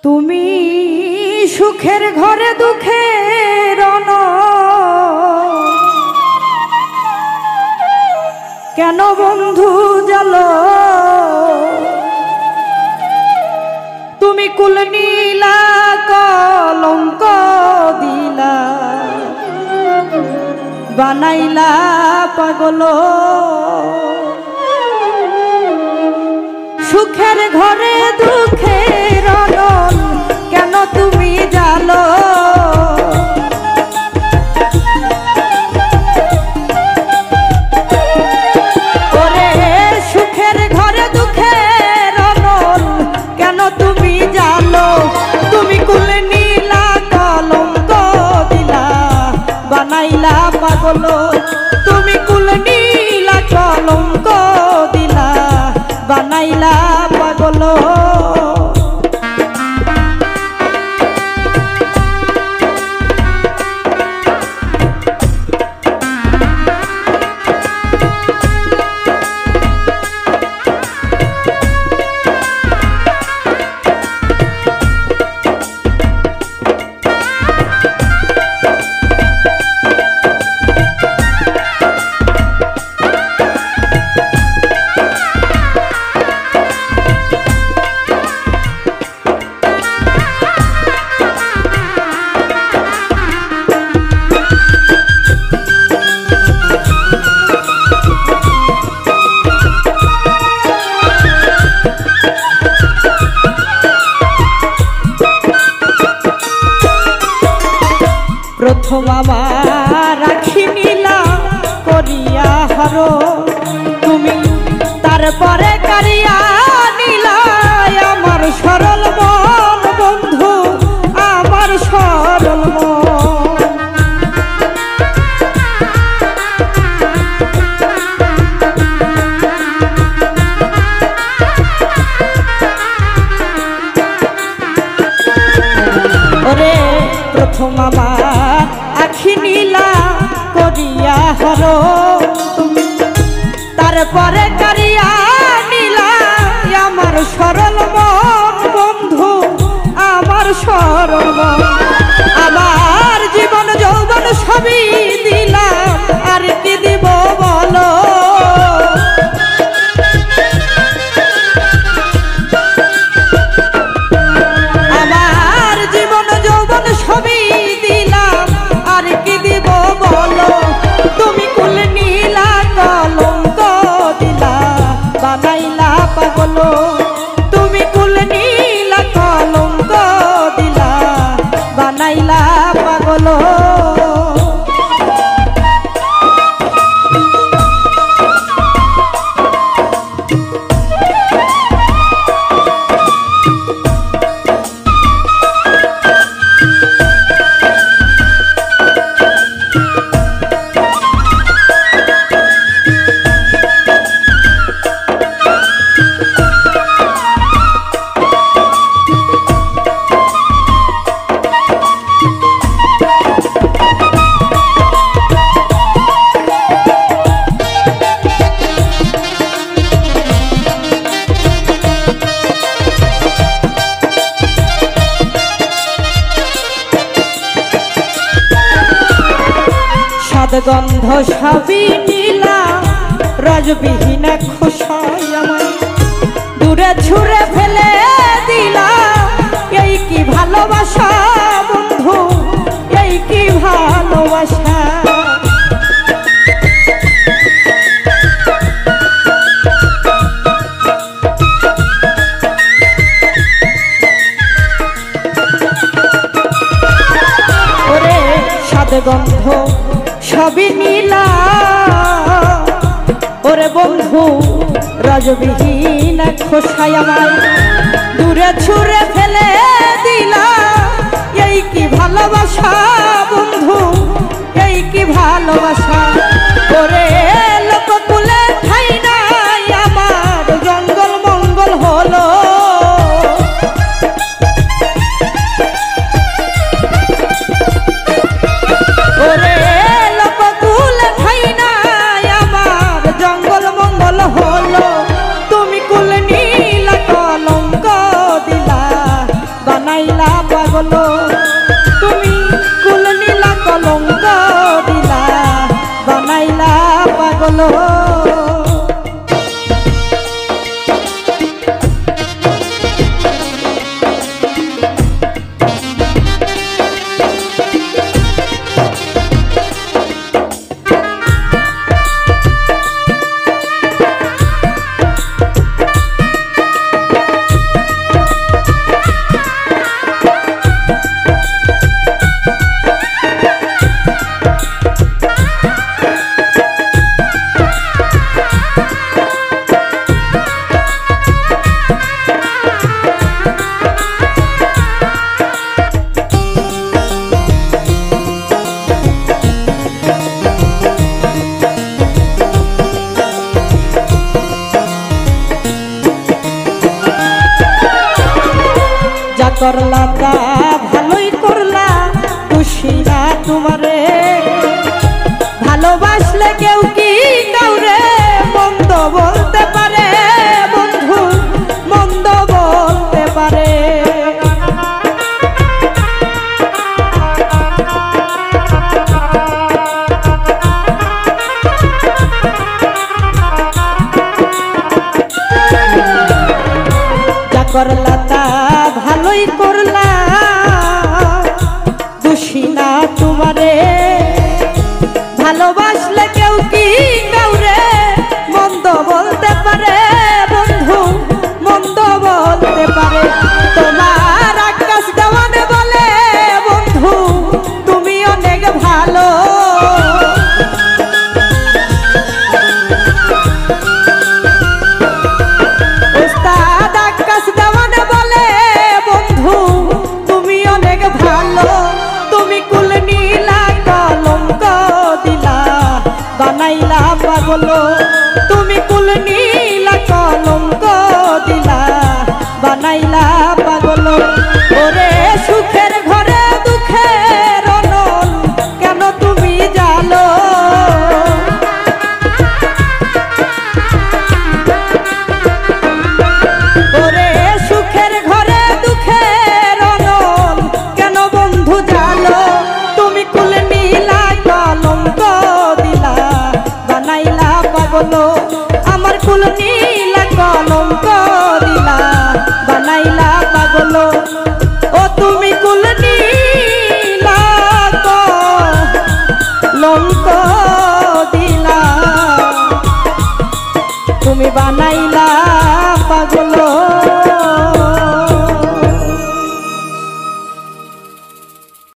তুমি সুখের ঘরে দুঃখের কেন বন্ধু জালো তুমি কুল নীলা কলঙ্ক দিলা বানাইলা পাগল সুখের ঘরে দুঃখের অনল কেন তুমি জালো ওরে সুখের ঘরে দুঃখের অনল কেন তুমি জালো তুমি কুল নীলা কলঙ্ক দিলা বানাইলা পাগল তুমি কুল নীলা কলঙ্ক দিলা বানাইলা পাগল প্রথম আমার রাখি নিলাম করিয়া হর তুমি তারপরে কারিয়া নিলা আমার সরল মন বন্ধু আমার সরল মন ওরে প্রথম আমার আখি নীলা করিয়া হর তুমি তারপরে কারিয়া নীলা আমার সরল মন বন্ধু আমার সরল মন আমার জীবন যৌবন সবই দিলাম আর কি দিব বলো আমার জীবন যৌবন সবই দিলাম আর কি দিব বলো তুমি কুল নীলা কলঙ্ক দিলা বানাইলা পাগল তুমি কুল নীলা কলঙ্ক দিলা বানাইলা পাগল গন্ধ সবই নীলা রজবিহীন খোসাই আমায় দূরে ছুঁড়ে ফেলে দিলা এই কি ভালোবাসা বন্ধু এই কি ভালোবাসা ওরে সাদ গন্ধ সবই নীলা ওরে বন্ধু রজবিহীন খোসাই আমায় দূরে ছুঁড়ে ফেলে দিলা এই কি ভালোবাসা বন্ধু এই কি ভালোবাসা ওরে লোককুলে ঠাই নাই আমার জঙ্গল মঙ্গল হলো ওরে হলো তুমি কুল নীলা কলঙ্ক দিলা পাগল তুমি কুল নীলা কলঙ্ক দিলা বানাইলা পাগল করলা তা ভালোই করলা খুশিরা তোমারে ভালোবাসলে কেউ কি কাউরে মন্দ বলতে পারে বন্ধু মন্দ বলতে পারে যা করলা তা ভালোই করলা দোষী না তোমারে ভালোবাসলে কেউ কি কাউরে মন্দ বলতে পারে বন্ধু মন্দ বলতে পারে তোমার আকাশ দেওয়ান বলে বন্ধু তুমি অনেক ভালো ওস্তাদ আকাশ দেওয়ান বলে বন্ধু তুমি অনেক ভালো তুমি কুল নীলা কলঙ্ক দিলা বানাইলা পাগল তুমি কুল নীলা কলঙ্ক দিলা বানাইলা পাগল ওরে সুখের ঘরে দুঃখের অনল কেন তুমি জানো ওরে সুখের ঘরে দুঃখের অনল কেন বন্ধু জানো তুমি কুল নীলা কলঙ্ক দিলা বানাইলা পাগল আমার কুল নীলা কলঙ্ক দিলা বানাইলা পাগল ও তুমি কুল নীলা কলঙ্ক দিলা তুমি বানাইলা